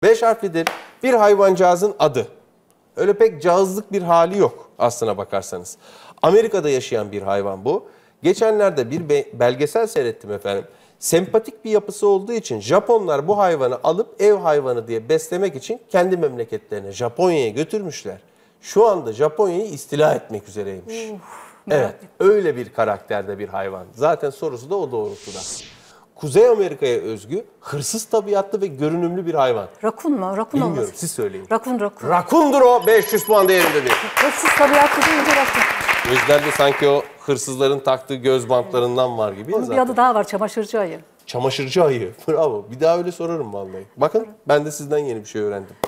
5 harflidir. Bir hayvancağızın adı. Öyle pek cağızlık bir hali yok aslına bakarsanız. Amerika'da yaşayan bir hayvan bu. Geçenlerde bir belgesel seyrettim efendim. Sempatik bir yapısı olduğu için Japonlar bu hayvanı alıp ev hayvanı diye beslemek için kendi memleketlerine Japonya'ya götürmüşler. Şu anda Japonya'yı istila etmek üzereymiş. Evet, öyle bir karakterde bir hayvan. Zaten sorusu da o doğrultuda. Kuzey Amerika'ya özgü, hırsız tabiatlı ve görünümlü bir hayvan. Rakun mu? Rakun Bilmiyorum, olması. siz söyleyin. Rakun. Rakundur o, 500 puan değerindedir. Hırsız tabiatlı deyince rakun. Gözler de sanki o hırsızların taktığı göz bantlarından var gibi ya Onun bir zaten. adı daha var, çamaşırcı ayı. Çamaşırcı ayı. Bravo. Bir daha öyle sorarım vallahi. Bakın ben de sizden yeni bir şey öğrendim.